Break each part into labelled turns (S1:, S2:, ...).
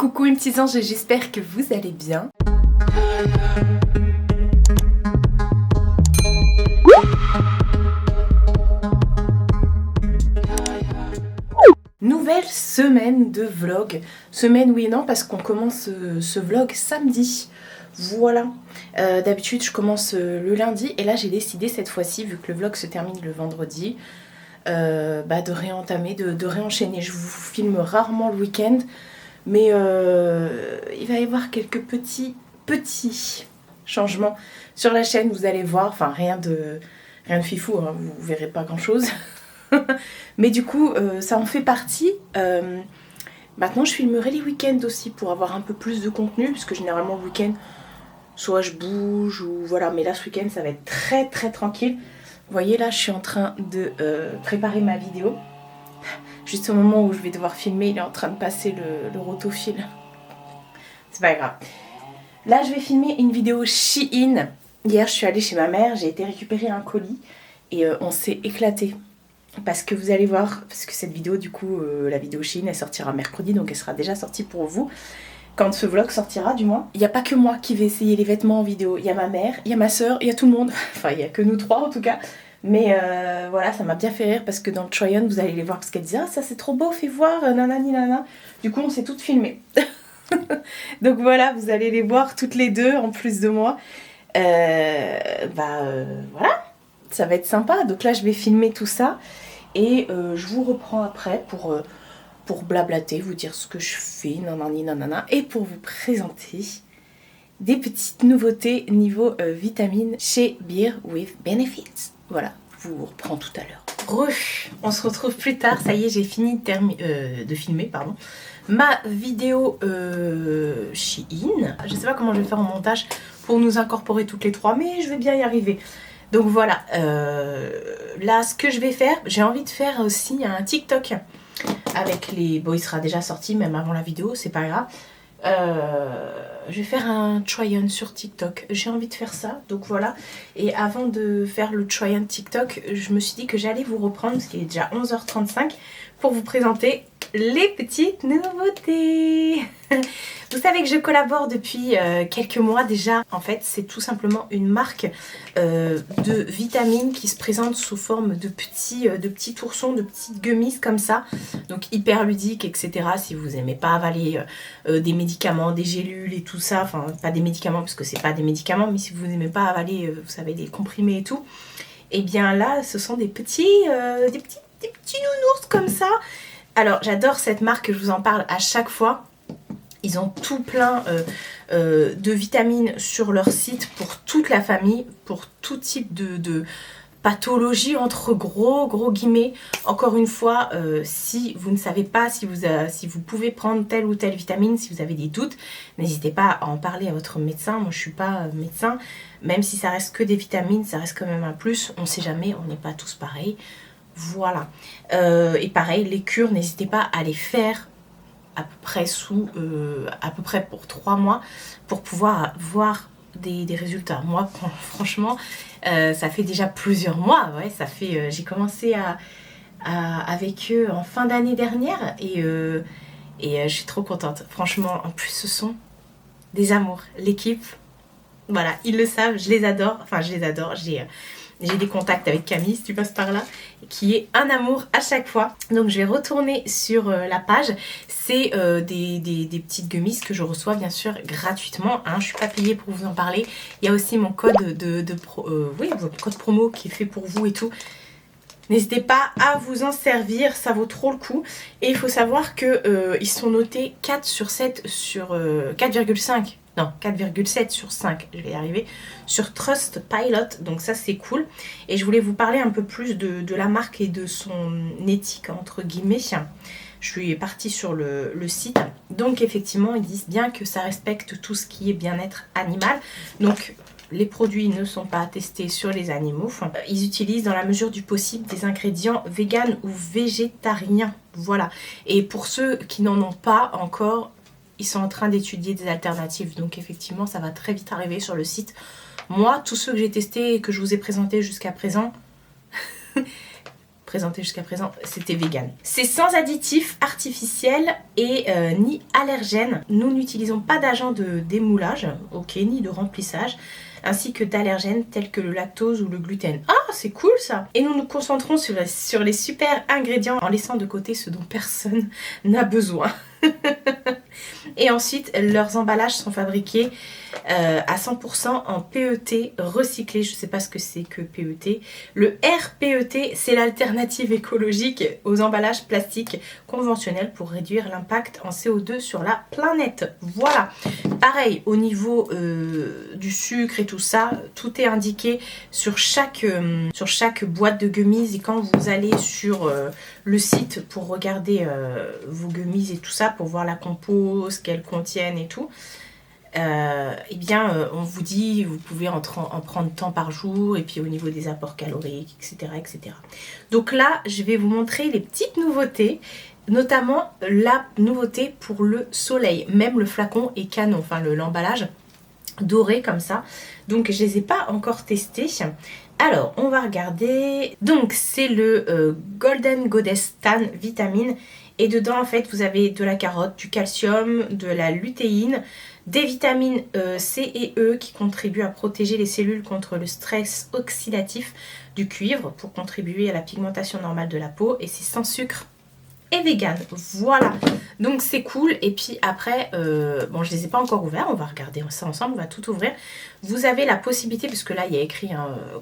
S1: Coucou mes petits anges, j'espère que vous allez bien. Nouvelle semaine de vlog. Semaine oui et non parce qu'on commence ce vlog samedi. Voilà. D'habitude je commence le lundi et là j'ai décidé cette fois-ci, vu que le vlog se termine le vendredi, de réentamer, de réenchaîner. Je vous filme rarement le week-end, mais il va y avoir quelques petits changements sur la chaîne, vous allez voir. Enfin rien de fifou, hein, vous verrez pas grand chose. Mais du coup ça en fait partie. Maintenant je filmerai les week-ends aussi pour avoir un peu plus de contenu, parce que généralement le week-end soit je bouge ou voilà, mais là ce week-end ça va être très tranquille. Vous voyez là je suis en train de préparer ma vidéo. Juste au moment où je vais devoir filmer, il est en train de passer le rotofil. C'est pas grave. Là je vais filmer une vidéo Shein. Hier je suis allée chez ma mère, j'ai été récupérer un colis et on s'est éclaté. Parce que vous allez voir, parce que cette vidéo du coup, la vidéo Shein elle sortira mercredi, donc elle sera déjà sortie pour vous. Quand ce vlog sortira du moins. Il n'y a pas que moi qui vais essayer les vêtements en vidéo. Il y a ma mère, il y a ma soeur, il y a tout le monde. Enfin il n'y a que nous trois en tout cas. Mais voilà, ça m'a bien fait rire parce que dans le try-on vous allez les voir parce qu'elle disait « Ah ça c'est trop beau, fais voir, nanani nana ». Du coup on s'est toutes filmées. Donc voilà, vous allez les voir toutes les deux en plus de moi. Voilà, ça va être sympa. Donc là je vais filmer tout ça et je vous reprends après pour blablater, vous dire ce que je fais, nanani nanana, et pour vous présenter des petites nouveautés niveau vitamines chez Beer with Benefits. Voilà, je vous reprends tout à l'heure. On se retrouve plus tard, ça y est, j'ai fini de filmer, ma vidéo Shein. Je sais pas comment je vais faire en montage pour nous incorporer toutes les trois, mais je vais bien y arriver. Donc voilà, là ce que je vais faire, j'ai envie de faire aussi un TikTok avec les... Bon, il sera déjà sorti même avant la vidéo, c'est pas grave. Je vais faire un try-on sur TikTok, j'ai envie de faire ça, donc voilà. Et avant de faire le try-on TikTok, je me suis dit que j'allais vous reprendre, parce qu'il est déjà 11h35, pour vous présenter les petites nouveautés. Vous savez que je collabore depuis quelques mois déjà. En fait, c'est tout simplement une marque de vitamines qui se présente sous forme de petits oursons, de petites gummies comme ça. Donc hyper ludique, etc. Si vous n'aimez pas avaler des médicaments, des gélules et tout ça. Enfin, pas des médicaments parce que c'est pas des médicaments. Mais si vous n'aimez pas avaler, vous savez, des comprimés et tout. Et bien là, ce sont des petits nounours comme ça. Alors, j'adore cette marque, je vous en parle à chaque fois. Ils ont tout plein de vitamines sur leur site pour toute la famille, pour tout type de pathologie entre gros guillemets. Encore une fois, si vous ne savez pas si vous pouvez prendre telle ou telle vitamine, si vous avez des doutes, n'hésitez pas à en parler à votre médecin. Moi, je ne suis pas médecin. Même si ça reste que des vitamines, ça reste quand même un plus. On ne sait jamais, on n'est pas tous pareils. Voilà. Et pareil, les cures, n'hésitez pas à les faire à peu près pour 3 mois pour pouvoir voir des résultats. Moi franchement ça fait déjà plusieurs mois, ouais, ça fait j'ai commencé avec eux en fin d'année dernière et je suis trop contente franchement. En plus ce sont des amours, l'équipe, voilà, ils le savent, je les adore, j'ai des contacts avec Camille, si tu passes par là, qui est un amour à chaque fois. Donc je vais retourner sur la page. C'est des petites gummies que je reçois bien sûr gratuitement. Hein. Je ne suis pas payée pour vous en parler. Il y a aussi mon code votre code promo qui est fait pour vous et tout. N'hésitez pas à vous en servir, ça vaut trop le coup. Et il faut savoir qu'ils sont notés 4 sur 7 sur 4,5. Non, 4,7 sur 5, je vais y arriver, sur Trustpilot, donc ça c'est cool. Et je voulais vous parler un peu plus de la marque et de son éthique, entre guillemets. Je suis partie sur le site, donc effectivement ils disent bien que ça respecte tout ce qui est bien-être animal. Donc les produits ne sont pas testés sur les animaux. Ils utilisent dans la mesure du possible des ingrédients véganes ou végétariens, voilà. Et pour ceux qui n'en ont pas encore, ils sont en train d'étudier des alternatives. Donc effectivement, ça va très vite arriver sur le site. Moi, tous ceux que j'ai testés et que je vous ai présentés jusqu'à présent, présenté jusqu'à présent, c'était vegan. C'est sans additifs artificiels et ni allergènes. Nous n'utilisons pas d'agents de démoulage, ok, ni de remplissage, ainsi que d'allergènes tels que le lactose ou le gluten. Ah, c'est cool ça! Et nous nous concentrons sur les super ingrédients en laissant de côté ceux dont personne n'a besoin. Et ensuite, leurs emballages sont fabriqués à 100% en PET recyclé. Je ne sais pas ce que c'est que PET. Le RPET, c'est l'alternative écologique aux emballages plastiques conventionnels pour réduire l'impact en CO2 sur la planète. Voilà. Pareil, au niveau du sucre et tout ça, tout est indiqué sur chaque boîte de gummies. Et quand vous allez sur le site pour regarder vos gummies et tout ça, pour voir la compo, ce qu'elles contiennent et tout, eh bien on vous dit vous pouvez en prendre tant par jour, et puis au niveau des apports caloriques, etc., etc. Donc là je vais vous montrer les petites nouveautés, notamment la nouveauté pour le soleil. Même le flacon est canon, enfin l'emballage doré comme ça, donc je les ai pas encore testés. Alors on va regarder, donc c'est le Golden Goddess Tan Vitamine, et dedans en fait vous avez de la carotte, du calcium, de la lutéine, des vitamines C et E qui contribuent à protéger les cellules contre le stress oxydatif, du cuivre pour contribuer à la pigmentation normale de la peau, et c'est sans sucre et vegan. Voilà, donc c'est cool. Et puis après, bon je les ai pas encore ouverts, on va regarder ça ensemble, on va tout ouvrir. Vous avez la possibilité, parce que là il y a écrit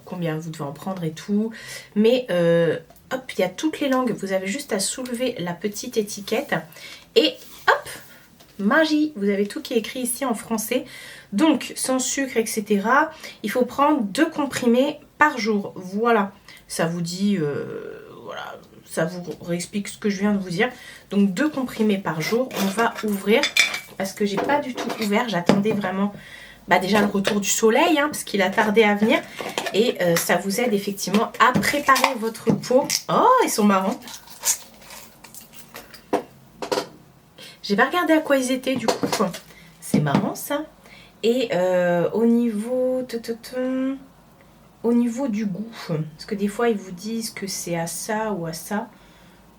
S1: combien vous devez en prendre et tout, mais hop, il y a toutes les langues, vous avez juste à soulever la petite étiquette et hop, magie, vous avez tout qui est écrit ici en français. Donc sans sucre, etc. Il faut prendre 2 comprimés par jour. Voilà, ça vous dit, voilà, ça vous réexplique ce que je viens de vous dire. Donc 2 comprimés par jour. On va ouvrir parce que j'ai pas du tout ouvert. J'attendais vraiment déjà le retour du soleil, hein, parce qu'il a tardé à venir. Et ça vous aide effectivement à préparer votre peau. Oh, ils sont marrants. J'ai pas regardé à quoi ils étaient du coup. C'est marrant ça. Et au niveau du goût, parce que des fois ils vous disent que c'est à ça ou à ça.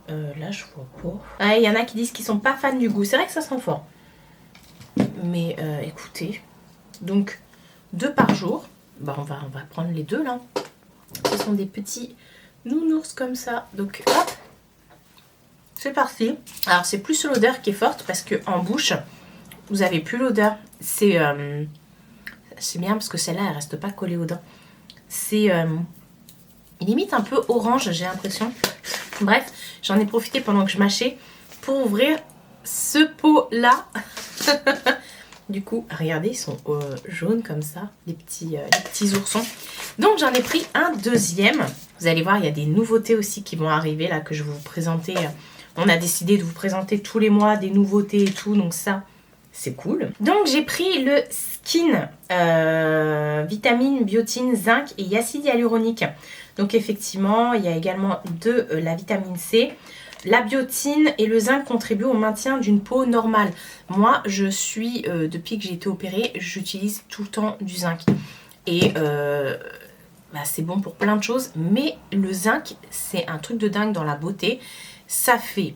S1: Là je vois pas. Ah, il y en a qui disent qu'ils sont pas fans du goût. C'est vrai que ça sent fort. Mais écoutez, donc 2 par jour. Bah on va prendre les 2 là. Ce sont des petits nounours comme ça. Donc hop. C'est parti. Alors c'est plus l'odeur qui est forte parce que en bouche, vous avez plus l'odeur. C'est bien parce que celle-là, elle reste pas collée aux dents. C'est limite un peu orange, j'ai l'impression. Bref, j'en ai profité pendant que je mâchais pour ouvrir ce pot-là. Du coup, regardez, ils sont jaunes comme ça, les petits oursons. Donc j'en ai pris un deuxième. Vous allez voir, il y a des nouveautés aussi qui vont arriver là que je vais vous présenter. On a décidé de vous présenter tous les mois des nouveautés et tout, donc ça, c'est cool. Donc j'ai pris le Skin vitamine, biotine, zinc et acide hyaluronique. Donc effectivement, il y a également de la vitamine C. La biotine et le zinc contribuent au maintien d'une peau normale. Moi, je suis, depuis que j'ai été opérée, j'utilise tout le temps du zinc. Et c'est bon pour plein de choses, mais le zinc, c'est un truc de dingue dans la beauté. Ça fait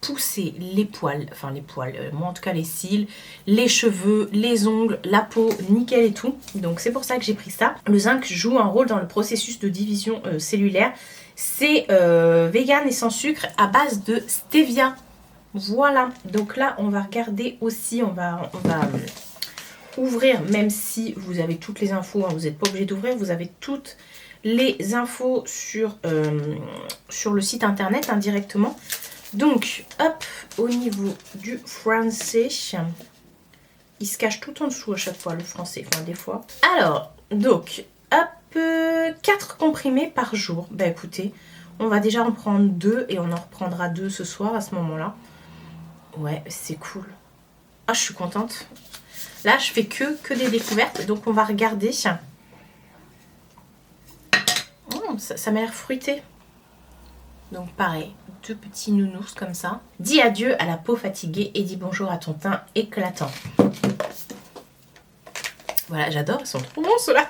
S1: pousser les poils, enfin les poils, moi en tout cas les cils, les cheveux, les ongles, la peau, nickel et tout. Donc c'est pour ça que j'ai pris ça. Le zinc joue un rôle dans le processus de division cellulaire. C'est vegan et sans sucre à base de stevia. Voilà, donc là on va regarder aussi, on va ouvrir, même si vous avez toutes les infos, hein, vous n'êtes pas obligé d'ouvrir, vous avez toutes les infos sur le site internet indirectement. Donc, hop, au niveau du français, il se cache tout en dessous à chaque fois, le français, enfin des fois. Alors, donc, hop, 4 comprimés par jour. Bah écoutez, on va déjà en prendre 2 et on en reprendra 2 ce soir à ce moment-là. Ouais, c'est cool. Ah, je suis contente. Là, je fais que des découvertes, donc on va regarder. Ça m'a l'air fruité. Donc pareil, 2 petits nounours comme ça. Dis adieu à la peau fatiguée et dis bonjour à ton teint éclatant. Voilà, j'adore, ils sont trop bons ceux-là.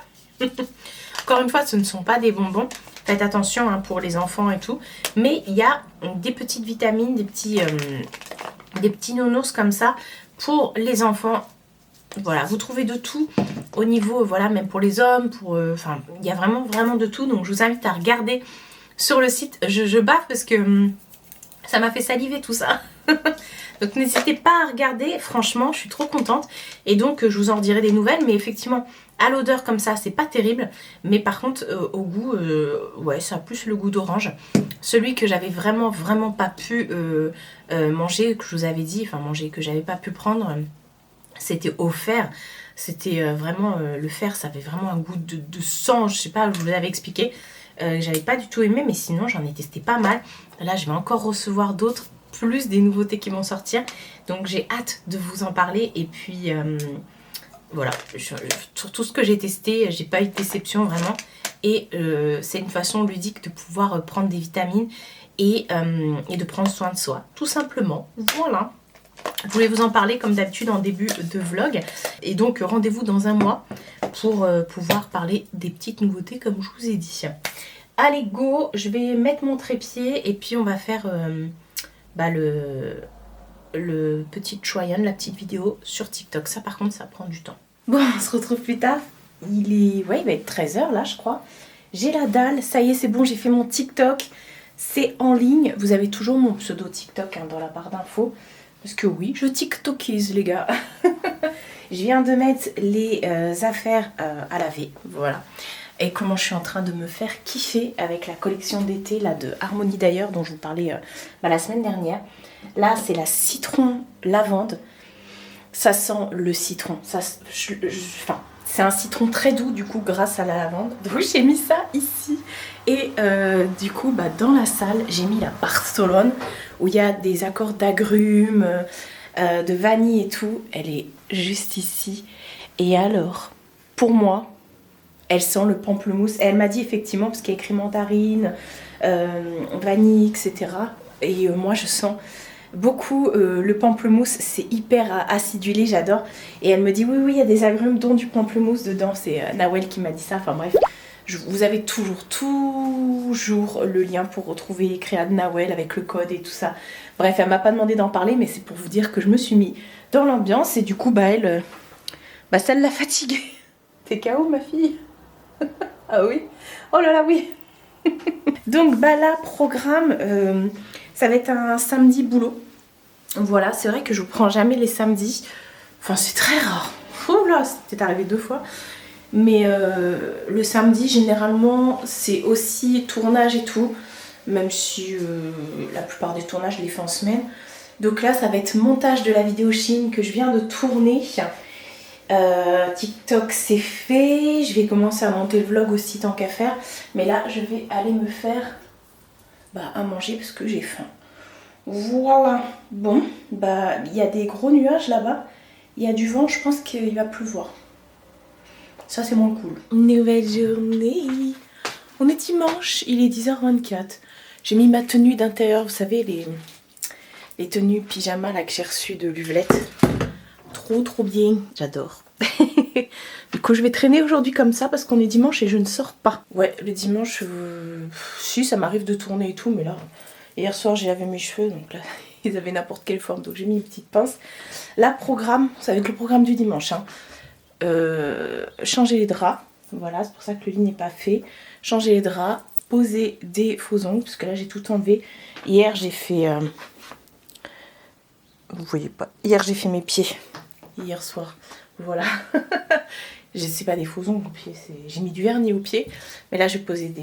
S1: Encore une fois, ce ne sont pas des bonbons. Faites attention hein, pour les enfants et tout. Mais il y a des petites vitamines, des petits nounours comme ça pour les enfants. Voilà, vous trouvez de tout au niveau, voilà, même pour les hommes, enfin, il y a vraiment de tout. Donc je vous invite à regarder sur le site. Je baffe parce que ça m'a fait saliver tout ça. Donc n'hésitez pas à regarder, franchement, je suis trop contente. Et donc je vous en redirai des nouvelles, mais effectivement, à l'odeur comme ça, c'est pas terrible. Mais par contre, au goût, ouais, ça a plus le goût d'orange. Celui que j'avais vraiment pas pu manger, que je vous avais dit, enfin manger, que j'avais pas pu prendre, c'était au fer. C'était vraiment, le fer, ça avait vraiment un goût de sang, je sais pas, je vous l'avais expliqué. J'avais pas du tout aimé, mais sinon j'en ai testé pas mal. Là, je vais encore recevoir d'autres, plus des nouveautés qui vont sortir. Donc j'ai hâte de vous en parler. Et puis voilà, sur tout ce que j'ai testé, j'ai pas eu de déception vraiment. Et c'est une façon ludique de pouvoir prendre des vitamines et de prendre soin de soi, tout simplement. Voilà. Je voulais vous en parler comme d'habitude en début de vlog. Et donc rendez-vous dans un mois pour pouvoir parler des petites nouveautés comme je vous ai dit. Allez go, je vais mettre mon trépied et puis on va faire le petit Troyan, la petite vidéo sur TikTok. Ça par contre ça prend du temps. Bon, on se retrouve plus tard. Il va être 13 h là je crois. J'ai la dalle, ça y est c'est bon, j'ai fait mon TikTok. C'est en ligne. Vous avez toujours mon pseudo TikTok hein, dans la barre d'infos. Parce que oui, je TikTokise les gars. Je viens de mettre les affaires à laver. Voilà. Et comment je suis en train de me faire kiffer avec la collection d'été là de Harmonie d'ailleurs dont je vous parlais la semaine dernière. Là c'est la citron lavande. Ça sent le citron. Enfin, c'est un citron très doux du coup grâce à la lavande. Donc j'ai mis ça ici. Et du coup dans la salle j'ai mis la Barcelone où il y a des accords d'agrumes, de vanille et tout. Elle est juste ici. Et alors, pour moi, elle sent le pamplemousse. Et elle m'a dit effectivement, parce qu'il y a écrit mandarine, vanille, etc. Et moi, je sens beaucoup le pamplemousse. C'est hyper acidulé, j'adore. Et elle me dit, oui, il y a des agrumes, dont du pamplemousse dedans. C'est Nawel qui m'a dit ça. Enfin bref, vous avez toujours le lien pour retrouver les créas de Nawel avec le code et tout ça. Bref, elle m'a pas demandé d'en parler, mais c'est pour vous dire que je me suis mis dans l'ambiance. Et du coup, elle, ça l'a fatiguée. T'es KO, ma fille? Ah oui? Oh là là, oui. Donc là, programme, ça va être un samedi boulot. Voilà, c'est vrai que je vous prends jamais les samedis. Enfin, c'est très rare. Oh là, c'est arrivé 2 fois. Mais le samedi, généralement, c'est aussi tournage et tout. Même si la plupart des tournages, je les fais en semaine. Donc là, ça va être montage de la vidéo Chine que je viens de tourner. TikTok c'est fait, je vais commencer à monter le vlog aussi tant qu'à faire, mais là je vais aller me faire à manger parce que j'ai faim. Voilà, bon, il y a des gros nuages là-bas, il y a du vent, je pense qu'il va pleuvoir. Ça c'est moins cool. Nouvelle journée, on est dimanche, il est 10h24. J'ai mis ma tenue d'intérieur, vous savez les tenues pyjama là que j'ai reçues de Luvelette. Trop bien, j'adore. Du coup je vais traîner aujourd'hui comme ça parce qu'on est dimanche et je ne sors pas. Ouais, le dimanche, si ça m'arrive de tourner et tout, mais là, hier soir j'ai lavé mes cheveux, donc là ils avaient n'importe quelle forme, donc j'ai mis une petite pince. Là, programme, ça va être le programme du dimanche. Hein. Changer les draps, voilà, c'est pour ça que le lit n'est pas fait. Changer les draps, poser des faux ongles, parce que là j'ai tout enlevé. Hier j'ai fait... vous voyez pas, hier j'ai fait mes pieds. Hier soir, voilà. Je sais pas, des faux ongles au pied, j'ai mis du vernis au pied, mais là je vais poser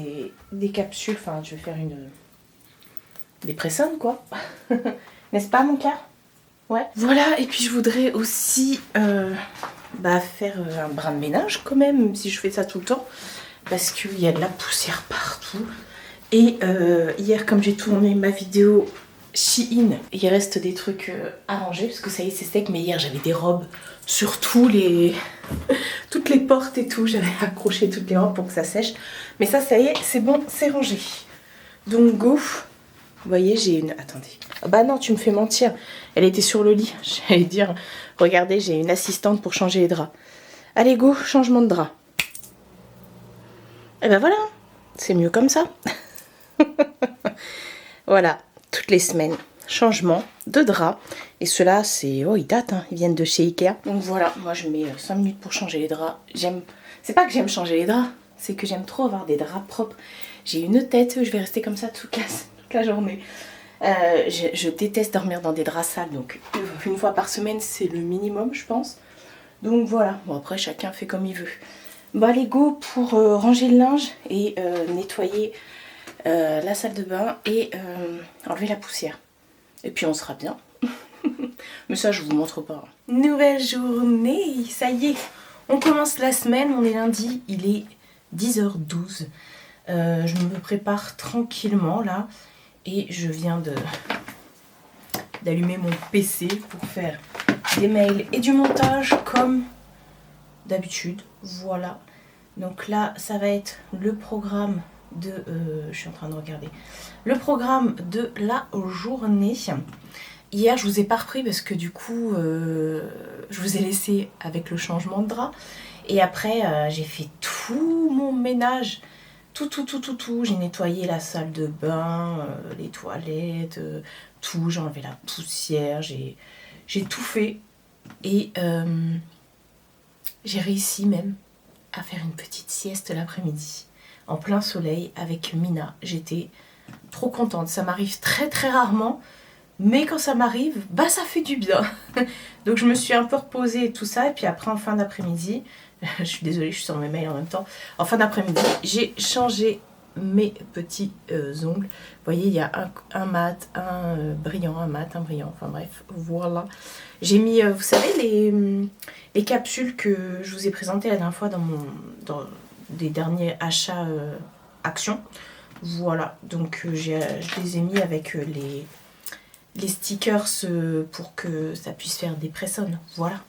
S1: des capsules, enfin je vais faire des press-ons quoi. N'est-ce pas mon cœur? Ouais. Voilà, et puis je voudrais aussi faire un brin de ménage quand même si je fais ça tout le temps, parce qu'il y a de la poussière partout. Et hier, comme j'ai tourné ma vidéo Shein, il reste des trucs à ranger parce que ça y est c'est sec, mais hier j'avais des robes sur toutes les portes et tout, j'avais accroché toutes les robes pour que ça sèche, mais ça y est c'est bon, c'est rangé. Donc go, vous voyez j'ai une... Attendez, bah non tu me fais mentir, elle était sur le lit, j'allais dire, regardez j'ai une assistante pour changer les draps. Allez go, changement de drap. Et ben voilà, c'est mieux comme ça. Voilà, toutes les semaines, changement de drap. Et ceux-là, c'est... Oh, ils datent, hein. Ils viennent de chez Ikea. Donc voilà, moi je mets 5 minutes pour changer les draps. C'est pas que j'aime changer les draps, c'est que j'aime trop avoir des draps propres. J'ai une tête, je vais rester comme ça toute la journée. Je déteste dormir dans des draps sales, donc une fois par semaine, c'est le minimum, je pense. Donc voilà, bon après chacun fait comme il veut. Bon allez go pour ranger le linge et nettoyer la salle de bain et enlever la poussière. Et puis on sera bien. Mais ça je vous montre pas. Nouvelle journée, ça y est. On commence la semaine, on est lundi, il est 10h12. Je me prépare tranquillement là. Et je viens d'allumer mon PC pour faire des mails et du montage comme d'habitude. Voilà. Donc là, ça va être le programme de... je suis en train de regarder. Le programme de la journée. Hier, je vous ai pas repris parce que du coup, je vous ai laissé avec le changement de drap. Et après, j'ai fait tout mon ménage. Tout. J'ai nettoyé la salle de bain, les toilettes, tout. J'ai enlevé la poussière, j'ai tout fait. Et j'ai réussi même à faire une petite sieste l'après-midi, en plein soleil, avec Mina. J'étais trop contente. Ça m'arrive très rarement, mais quand ça m'arrive, bah ça fait du bien. Donc je me suis un peu reposée et tout ça. Et puis après, en fin d'après-midi... je suis désolée, je suis sur mes mails en même temps. En fin d'après-midi, j'ai changé mes petits ongles. Vous voyez, il y a un mat, un brillant, un mat, un brillant. Enfin bref, voilà. J'ai mis, vous savez, les capsules que je vous ai présentées la dernière fois dans des derniers achats Action. Voilà, donc je les ai mis avec les stickers pour que ça puisse faire des press-on. Voilà.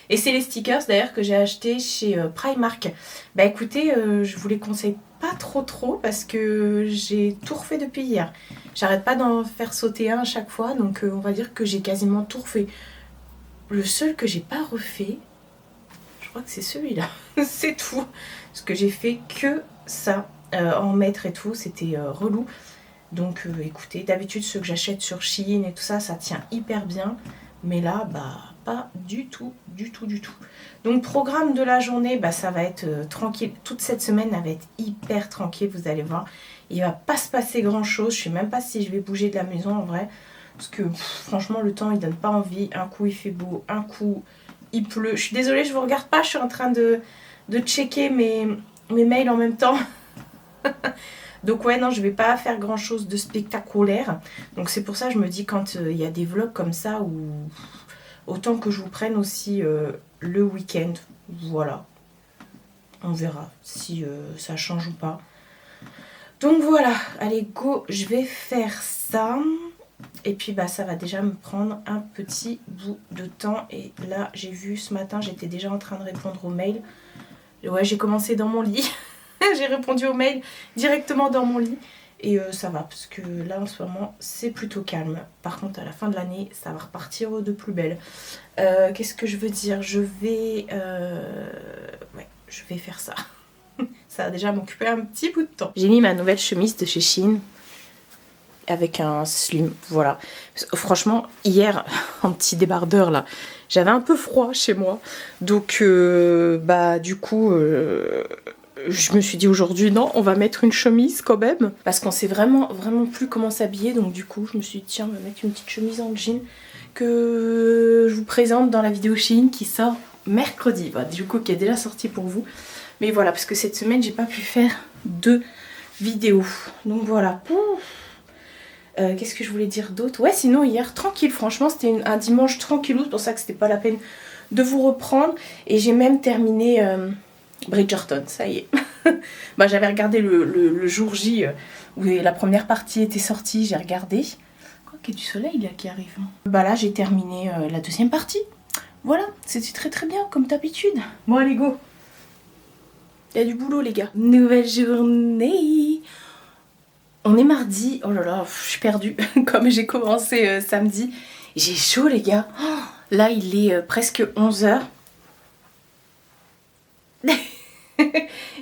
S1: Et c'est les stickers d'ailleurs que j'ai acheté chez Primark. Bah écoutez, je vous les conseille pas trop parce que j'ai tout refait depuis hier. J'arrête pas d'en faire sauter un à chaque fois, donc on va dire que j'ai quasiment tout refait. Le seul que j'ai pas refait, je crois que c'est celui-là. C'est tout. Parce que j'ai fait que ça en mettre et tout, c'était relou. Donc écoutez, d'habitude ceux que j'achète sur Shein et tout ça, ça tient hyper bien. Mais là, bah pas du tout. Donc programme de la journée, bah ça va être tranquille. Toute cette semaine, elle va être hyper tranquille, vous allez voir. Il va pas se passer grand chose. Je sais même pas si je vais bouger de la maison en vrai. Parce que franchement, le temps il donne pas envie. Un coup il fait beau, un coup il pleut. Je suis désolée, je vous regarde pas. Je suis en train de checker mes mails en même temps. Donc ouais, non, je vais pas faire grand chose de spectaculaire. Donc c'est pour ça que je me dis quand il y a des vlogs comme ça, où autant que je vous prenne aussi le week-end. Voilà. On verra si ça change ou pas. Donc voilà, allez go, je vais faire ça. Et puis bah ça va déjà me prendre un petit bout de temps. Et là, j'ai vu ce matin, j'étais déjà en train de répondre aux mails. Ouais, j'ai commencé dans mon lit. J'ai répondu aux mails directement dans mon lit. Et ça va, parce que là en ce moment c'est plutôt calme. Par contre à la fin de l'année ça va repartir de plus belle. Qu'est-ce que je veux dire? Je vais faire ça. Ça va déjà m'occuper un petit bout de temps. J'ai mis ma nouvelle chemise de chez Shein avec un slim, voilà. Franchement hier en petit débardeur là, j'avais un peu froid chez moi. Donc bah du coup je me suis dit aujourd'hui, non, on va mettre une chemise quand même. Parce qu'on sait vraiment plus comment s'habiller. Donc du coup, je me suis dit, tiens, on va mettre une petite chemise en jean que je vous présente dans la vidéo Shein qui sort mercredi. Bah, du coup, qui est déjà sortie pour vous. Mais voilà, parce que cette semaine, j'ai pas pu faire de vidéo. Donc voilà. Qu'est-ce que je voulais dire d'autre? Ouais, sinon hier, tranquille. Franchement, c'était un dimanche tranquillou. C'est pour ça que c'était pas la peine de vous reprendre. Et j'ai même terminé... Bridgerton, ça y est. Bah, j'avais regardé le jour J où la première partie était sortie, j'ai regardé. Quoi qu'il y ait du soleil là qui arrive. Bah là j'ai terminé la deuxième partie. Voilà, c'était très bien comme d'habitude. Bon allez go. Il y a du boulot les gars. Nouvelle journée. On est mardi. Oh là là, je suis perdue. Comme j'ai commencé samedi. J'ai chaud les gars. Oh, là il est presque 11h.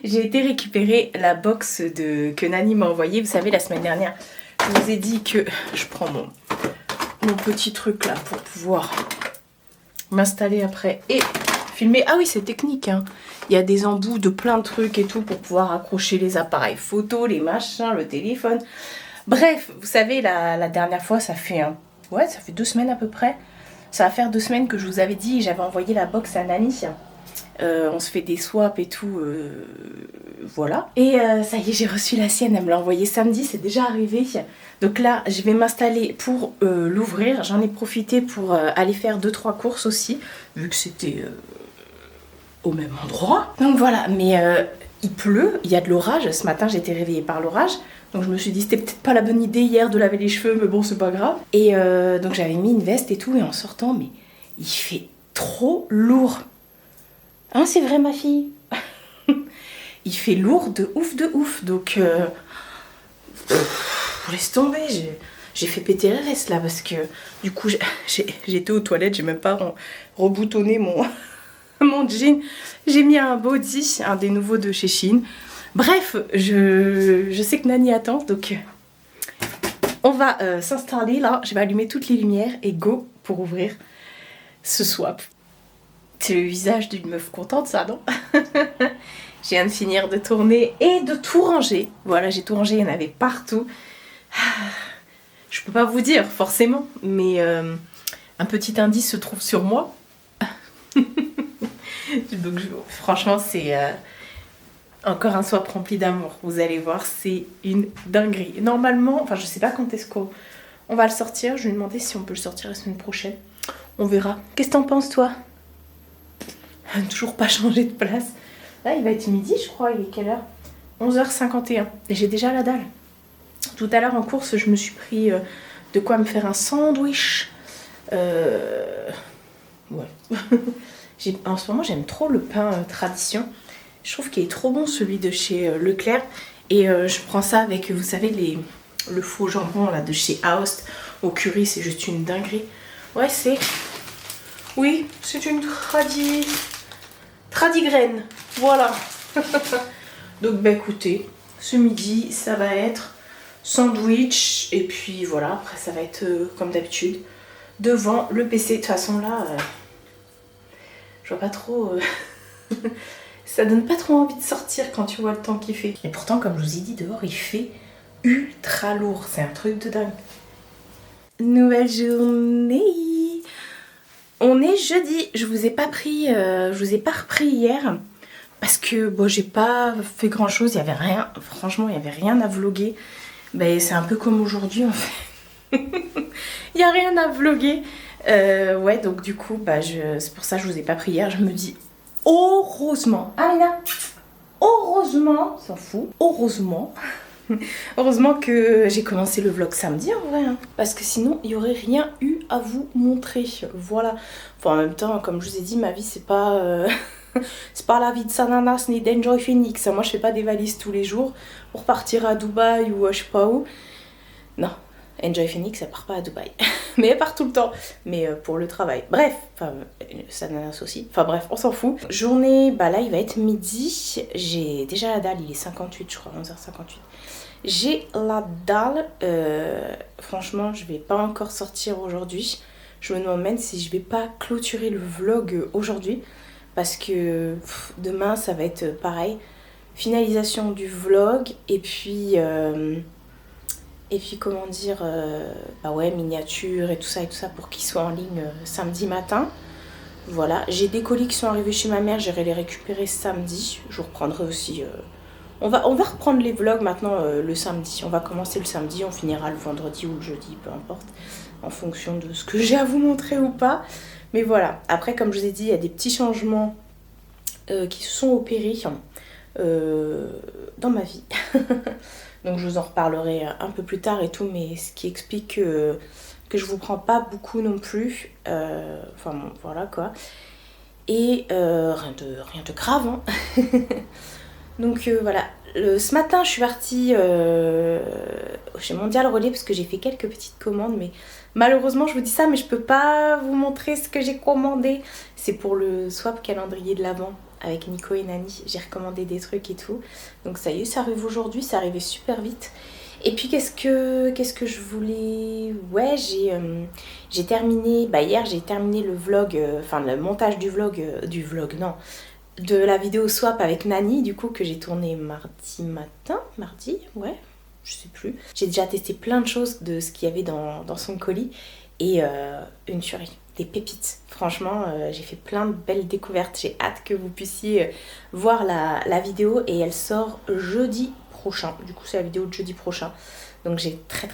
S1: J'ai été récupérer la box que Nani m'a envoyée. Vous savez, la semaine dernière, je vous ai dit que je prends mon petit truc là pour pouvoir m'installer après et filmer. Ah oui, c'est technique, hein. Il y a des embouts de plein de trucs et tout pour pouvoir accrocher les appareils photo, les machins, le téléphone. Bref, vous savez, la dernière fois, ça fait 2 semaines à peu près. Ça va faire 2 semaines que je vous avais dit, j'avais envoyé la box à Nani. On se fait des swaps et tout, voilà. Et ça y est, j'ai reçu la sienne, elle me l'a envoyée samedi, c'est déjà arrivé. Donc là, je vais m'installer pour l'ouvrir. J'en ai profité pour aller faire 2-3 courses aussi, vu que c'était au même endroit. Donc voilà, mais il pleut, il y a de l'orage. Ce matin, j'ai été réveillée par l'orage. Donc je me suis dit, c'était peut-être pas la bonne idée hier de laver les cheveux, mais bon, c'est pas grave. Et donc j'avais mis une veste et tout, et en sortant, mais il fait trop lourd. Hein, c'est vrai, ma fille. Il fait lourd de ouf. Donc, laisse tomber. J'ai fait péter le reste là parce que du coup, j'étais aux toilettes, j'ai même pas reboutonné mon jean. J'ai mis un body, un des nouveaux de chez Shein. Bref, je sais que Nani attend, donc on va s'installer là. Je vais allumer toutes les lumières et go pour ouvrir ce swap. C'est le visage d'une meuf contente, ça, non? Je viens de finir de tourner et de tout ranger. Voilà, j'ai tout rangé, il y en avait partout. Je peux pas vous dire, forcément, mais un petit indice se trouve sur moi. Donc, franchement, c'est encore un swap rempli d'amour. Vous allez voir, c'est une dinguerie. Normalement, enfin, je sais pas quand est-ce qu'on va le sortir. Je vais lui demander si on peut le sortir la semaine prochaine. On verra. Qu'est-ce que t'en penses, toi? Toujours pas changé de place. Là, il va être midi, je crois. Il est quelle heure? 11h51. Et j'ai déjà la dalle. Tout à l'heure, en course, je me suis pris de quoi me faire un sandwich. Ouais. En ce moment, j'aime trop le pain tradition. Je trouve qu'il est trop bon, celui de chez Leclerc. Et je prends ça avec, vous savez, le faux jambon là, de chez Aost au curry. C'est juste une dinguerie. Ouais, c'est... Oui, c'est une tradigraine, voilà. Donc bah écoutez, ce midi ça va être sandwich et puis voilà, après ça va être comme d'habitude devant le PC. De toute façon là, je vois pas trop, ça donne pas trop envie de sortir quand tu vois le temps qu'il fait. Et pourtant comme je vous ai dit dehors il fait ultra lourd, c'est un truc de dingue. Nouvelle journée. On est jeudi, je vous ai pas repris hier parce que bon, j'ai pas fait grand chose, il y avait rien, franchement il y avait rien à vlogger. Ben, c'est un peu comme aujourd'hui en fait. Il y a rien à vlogger. Ouais, donc du coup, bah, c'est pour ça que je vous ai pas pris hier. Je me dis heureusement, Amina, heureusement, s'en fout, heureusement. Heureusement que j'ai commencé le vlog samedi en vrai, hein, parce que sinon il n'y aurait rien eu à vous montrer. Voilà. Enfin, en même temps, comme je vous ai dit, ma vie c'est pas c'est pas la vie de Sananas ni d'Enjoy Phoenix. Moi je fais pas des valises tous les jours pour partir à Dubaï ou je sais pas où. Non, Enjoy Phoenix elle part pas à Dubaï. Mais elle part tout le temps. Mais pour le travail. Bref, enfin Sananas aussi. Enfin bref, on s'en fout. Journée, bah là il va être midi. J'ai déjà la dalle, il est 58 je crois, 11h58. J'ai la dalle, franchement je vais pas encore sortir aujourd'hui. Je me demande même si je vais pas clôturer le vlog aujourd'hui. Parce que demain ça va être pareil. Finalisation du vlog et puis comment dire, bah ouais, miniature et tout ça pour qu'il soit en ligne samedi matin. Voilà, j'ai des colis qui sont arrivés chez ma mère, j'irai les récupérer samedi. Je vous reprendrai aussi... On va reprendre les vlogs maintenant le samedi. On va commencer le samedi, on finira le vendredi ou le jeudi, peu importe. En fonction de ce que j'ai à vous montrer ou pas. Mais voilà, après comme je vous ai dit, il y a des petits changements qui se sont opérés dans ma vie. Donc je vous en reparlerai un peu plus tard et tout, mais ce qui explique que je vous prends pas beaucoup non plus. Enfin bon, voilà quoi. Et rien de grave, hein. Donc voilà, ce matin je suis partie chez Mondial Relais parce que j'ai fait quelques petites commandes, mais malheureusement je vous dis ça, mais je peux pas vous montrer ce que j'ai commandé. C'est pour le swap calendrier de l'Avent avec Nico et Nani. J'ai recommandé des trucs et tout. Donc ça y est, ça arrive aujourd'hui, ça arrivait super vite. Et puis qu'est-ce que je voulais... Ouais, j'ai terminé... Bah hier j'ai terminé le vlog, enfin le montage du vlog, non, de la vidéo swap avec Nani, du coup, que j'ai tourné mardi, ouais, je sais plus. J'ai déjà testé plein de choses de ce qu'il y avait dans son colis et une tuerie, des pépites. Franchement, j'ai fait plein de belles découvertes. J'ai hâte que vous puissiez voir la vidéo et elle sort jeudi prochain. Du coup, c'est la vidéo de jeudi prochain. Donc j'ai très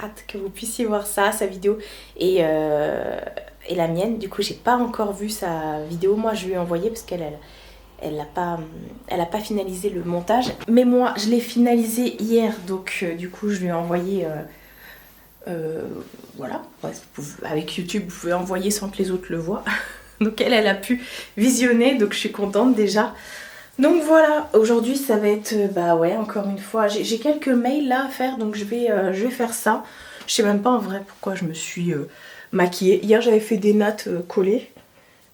S1: hâte que vous puissiez voir ça, sa vidéo et la mienne. Du coup, j'ai pas encore vu sa vidéo. Moi, je lui ai envoyé parce elle a pas finalisé le montage. Mais moi, je l'ai finalisé hier. Donc, du coup, je lui ai envoyé... voilà. Ouais, avec YouTube, vous pouvez envoyer sans que les autres le voient. Donc, elle a pu visionner. Donc, je suis contente déjà. Donc voilà, aujourd'hui ça va être, bah ouais, encore une fois, j'ai quelques mails là à faire, donc je vais faire ça. Je sais même pas en vrai pourquoi je me suis maquillée. Hier j'avais fait des nattes collées,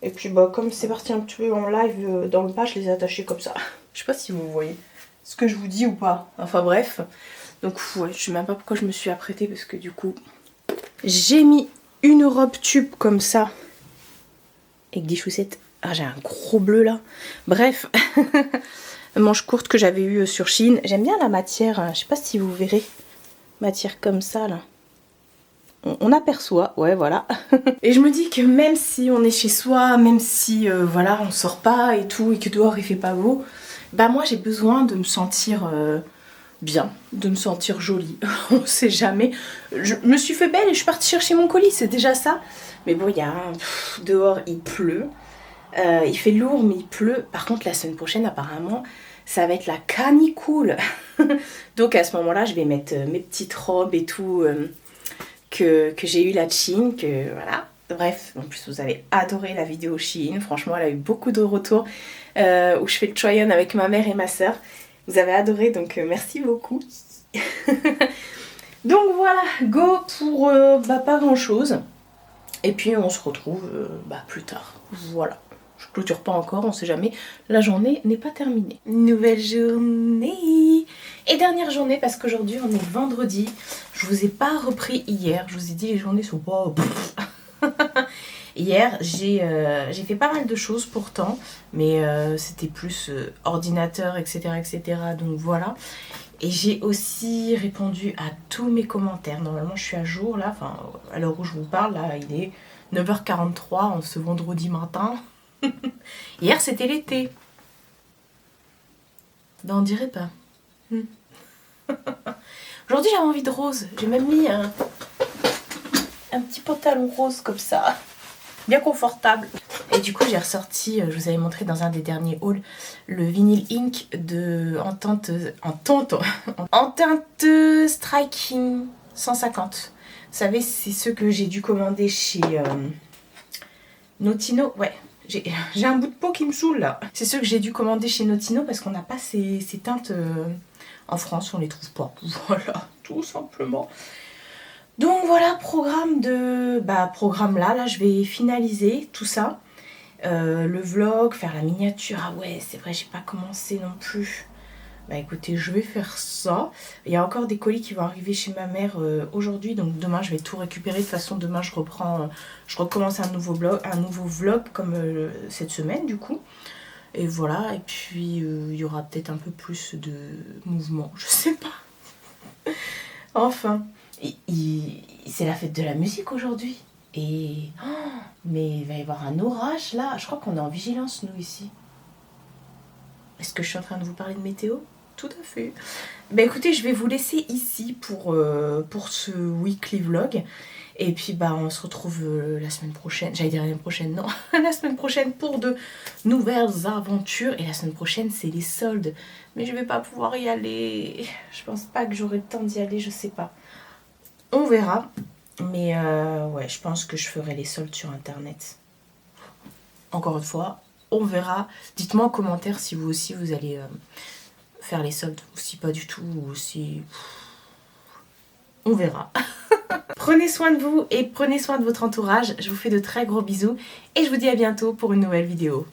S1: et puis bah comme c'est parti un petit peu en live dans le pas, je les ai attachées comme ça. Je sais pas si vous voyez ce que je vous dis ou pas, enfin bref. Donc ouais, je sais même pas pourquoi je me suis apprêtée, parce que du coup, j'ai mis une robe tube comme ça, avec des chaussettes. Ah, j'ai un gros bleu là. Bref, manche courte que j'avais eue sur Shein. J'aime bien la matière, je sais pas si vous verrez. Matière comme ça là. On aperçoit, ouais voilà. Et je me dis que même si on est chez soi, même si voilà, on sort pas et tout, et que dehors il fait pas beau, bah moi j'ai besoin de me sentir bien, de me sentir jolie. On sait jamais. Je me suis fait belle et je suis partie chercher mon colis, c'est déjà ça. Mais bon, il y a dehors il pleut. Il fait lourd mais il pleut. Par contre la semaine prochaine apparemment ça va être la canicule. Donc à ce moment là je vais mettre mes petites robes et tout que j'ai eu la Shein, que voilà. Bref, en plus vous avez adoré la vidéo Shein. Franchement elle a eu beaucoup de retours où je fais le try-on avec ma mère et ma soeur. Vous avez adoré, donc merci beaucoup. Donc voilà, go pour pas grand chose. Et puis on se retrouve plus tard. Voilà. Je clôture pas encore, on sait jamais. La journée n'est pas terminée. Nouvelle journée. Et dernière journée parce qu'aujourd'hui on est vendredi. Je vous ai pas repris hier. Je vous ai dit les journées sont pas... Hier j'ai fait pas mal de choses pourtant. Mais c'était plus ordinateur, etc. Donc voilà. Et j'ai aussi répondu à tous mes commentaires. Normalement je suis à jour là. Enfin à l'heure où je vous parle là il est 9h43 en ce vendredi matin. Hier c'était l'été. Ben on dirait pas. Aujourd'hui j'avais envie de rose. J'ai même mis un petit pantalon rose comme ça. Bien confortable. Et du coup j'ai ressorti, je vous avais montré dans un des derniers hauls, le Vinyl Ink de en teinte Striking 150. Vous savez c'est ceux que j'ai dû commander chez Notino. Ouais. J'ai un bout de peau qui me saoule là. C'est ceux que j'ai dû commander chez Notino parce qu'on n'a pas ces teintes en France, on les trouve pas. Voilà, tout simplement. Donc voilà, programme là, je vais finaliser tout ça. Le vlog, faire la miniature. Ah ouais, c'est vrai, j'ai pas commencé non plus. Bah écoutez, je vais faire ça. Il y a encore des colis qui vont arriver chez ma mère aujourd'hui. Donc demain, je vais tout récupérer. De toute façon, demain, je recommence un nouveau vlog comme cette semaine du coup. Et voilà. Et puis, il y aura peut-être un peu plus de mouvement. Je sais pas. Enfin, c'est la fête de la musique aujourd'hui. Et... mais il va y avoir un orage là. Je crois qu'on est en vigilance, nous, ici. Est-ce que je suis en train de vous parler de météo ? Tout à fait. Bah écoutez, je vais vous laisser ici pour ce weekly vlog. Et puis bah on se retrouve la semaine prochaine. J'allais dire la semaine prochaine, non. La semaine prochaine pour de nouvelles aventures. Et la semaine prochaine, c'est les soldes. Mais je vais pas pouvoir y aller. Je pense pas que j'aurai le temps d'y aller, je sais pas. On verra. Mais ouais, je pense que je ferai les soldes sur internet. Encore une fois, on verra. Dites-moi en commentaire si vous aussi vous allez faire les soldes. Ou si pas du tout. Ou si... on verra. Prenez soin de vous et prenez soin de votre entourage. Je vous fais de très gros bisous. Et je vous dis à bientôt pour une nouvelle vidéo.